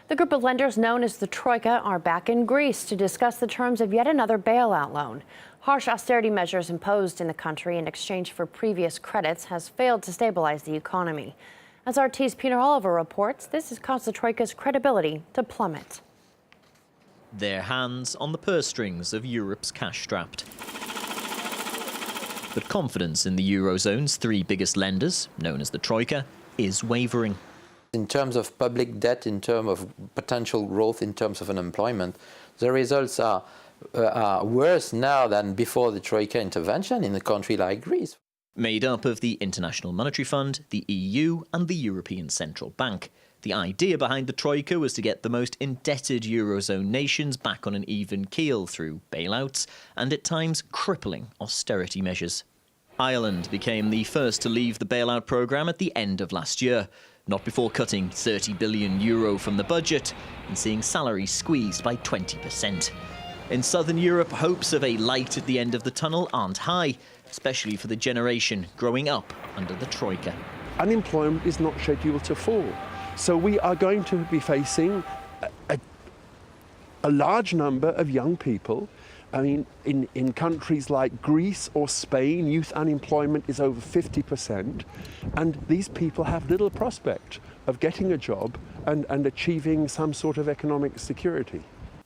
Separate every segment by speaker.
Speaker 1: The group of lenders known as the Troika are back in Greece to discuss the terms of yet another bailout loan. Harsh austerity measures imposed in the country in exchange for previous credits has failed to stabilize the economy. As RT's Peter Oliver reports, this has caused the Troika's credibility to plummet.
Speaker 2: Their hands on the purse strings of Europe's cash-strapped. But confidence in the Eurozone's three biggest lenders, known as the Troika, is wavering.
Speaker 3: In terms of public debt, in terms of potential growth, in terms of unemployment, the results are worse now than before the Troika intervention in a country like Greece.
Speaker 2: Made up of the International Monetary Fund, the EU and the European Central Bank. The idea behind the Troika was to get the most indebted Eurozone nations back on an even keel through bailouts and at times crippling austerity measures. Ireland became the first to leave the bailout programme at the end of last year, not before cutting €30 billion from the budget and seeing salaries squeezed by 20%. In southern Europe, hopes of a light at the end of the tunnel aren't high, especially for the generation growing up under the Troika.
Speaker 4: Unemployment is not scheduled to fall. So we are going to be facing a large number of young people. I mean, in countries like Greece or Spain, youth unemployment is over 50%, and these people have little prospect of getting a job and achieving some sort of economic security.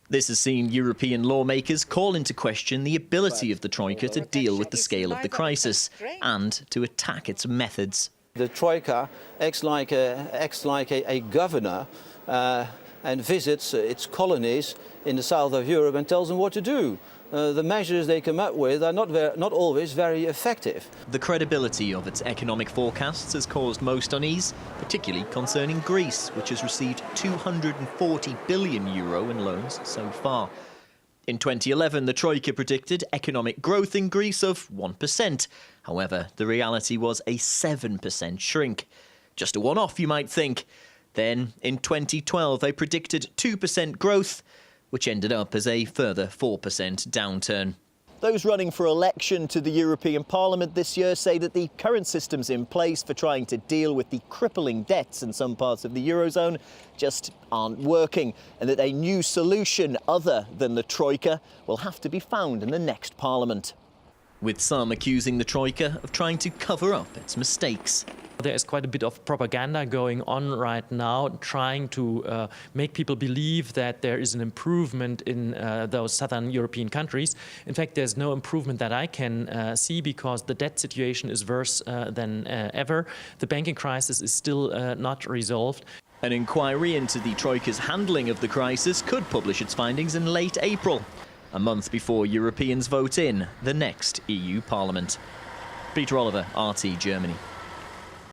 Speaker 2: This has seen European lawmakers call into question the ability of the Troika to deal with the scale of the crisis and to attack its methods.
Speaker 5: The Troika acts like a governor and visits its colonies in the south of Europe and tells them what to do. The measures they come up with are not always very effective.
Speaker 2: The credibility of its economic forecasts has caused most unease, particularly concerning Greece, which has received €240 billion in loans so far. In 2011, the Troika predicted economic growth in Greece of 1%. However, the reality was a 7% shrink. Just a one-off, you might think. Then, in 2012, they predicted 2% growth, which ended up as a further 4% downturn. Those running for election to the European Parliament this year say that the current systems in place for trying to deal with the crippling debts in some parts of the Eurozone just aren't working, and that a new solution other than the Troika will have to be found in the next Parliament. With some accusing the Troika of trying to cover up its mistakes.
Speaker 6: There is quite a bit of propaganda going on right now, trying to make people believe that there is an improvement in those southern European countries. In fact, there's no improvement that I can see, because the debt situation is worse than ever. The banking crisis is still not resolved.
Speaker 2: An inquiry into the Troika's handling of the crisis could publish its findings in late April, a month before Europeans vote in the next EU Parliament. Peter Oliver, RT Germany.